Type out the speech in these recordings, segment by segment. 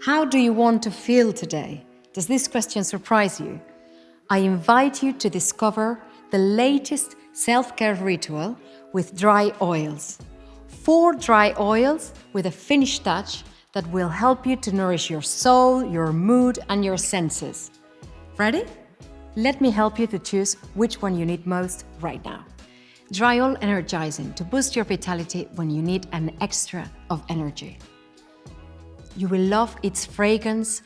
How do you want to feel today? Does this question surprise you? I invite you to discover the latest self-care ritual with dry oils. 4 dry oils with a finished touch that will help you to nourish your soul, your mood, and your senses. Ready? Let me help you to choose which one you need most right now. Dry oil energizing to boost your vitality when you need an extra of energy. You will love its fragrance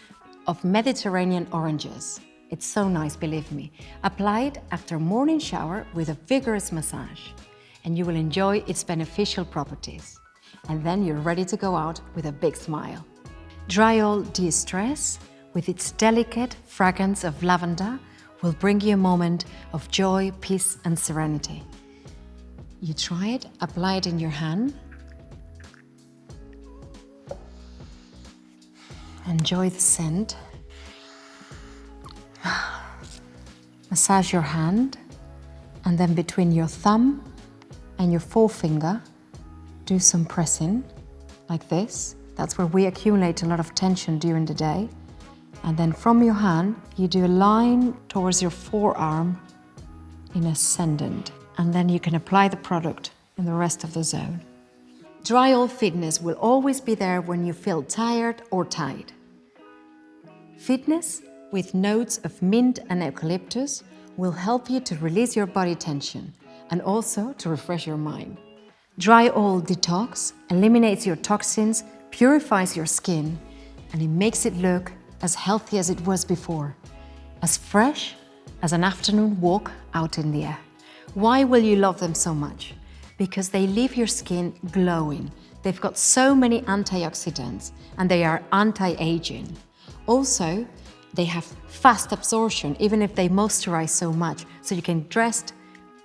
of Mediterranean oranges. It's so nice, believe me. Apply it after a morning shower with a vigorous massage, and you will enjoy its beneficial properties. And then you're ready to go out with a big smile. Dry oil de-stress, with its delicate fragrance of lavender, will bring you a moment of joy, peace, and serenity. You try it, apply it in your hand. Enjoy the scent. Massage your hand, and then between your thumb and your forefinger, do some pressing, like this. That's where we accumulate a lot of tension during the day. And then from your hand, you do a line towards your forearm in ascendant. And then you can apply the product in the rest of the zone. Dry oil fitness will always be there when you feel tired or tight. Fitness with notes of mint and eucalyptus will help you to release your body tension and also to refresh your mind. Dry oil detox eliminates your toxins, purifies your skin, and it makes it look as healthy as it was before, as fresh as an afternoon walk out in the air. Why will you love them so much? Because they leave your skin glowing. They've got so many antioxidants and they are anti-aging. Also, they have fast absorption, even if they moisturize so much, so you can dress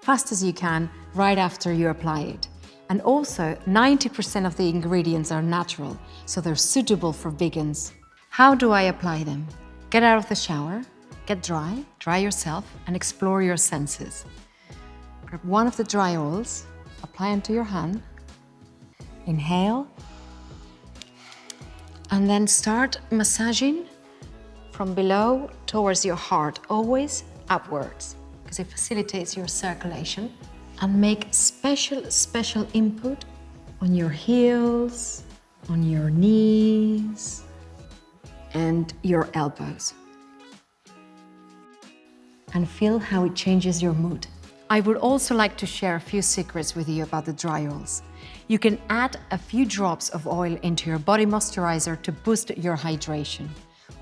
fast as you can right after you apply it. And also, 90% of the ingredients are natural, so they're suitable for vegans. How do I apply them? Get out of the shower, get dry yourself, and explore your senses. Grab one of the dry oils, apply them to your hand, inhale, and then start massaging from below towards your heart, always upwards, because it facilitates your circulation. And make special input on your heels, on your knees, and your elbows. And feel how it changes your mood. I would also like to share a few secrets with you about the dry oils. You can add a few drops of oil into your body moisturizer to boost your hydration.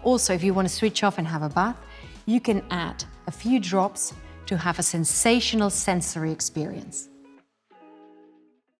Also, if you want to switch off and have a bath, you can add a few drops to have a sensational sensory experience.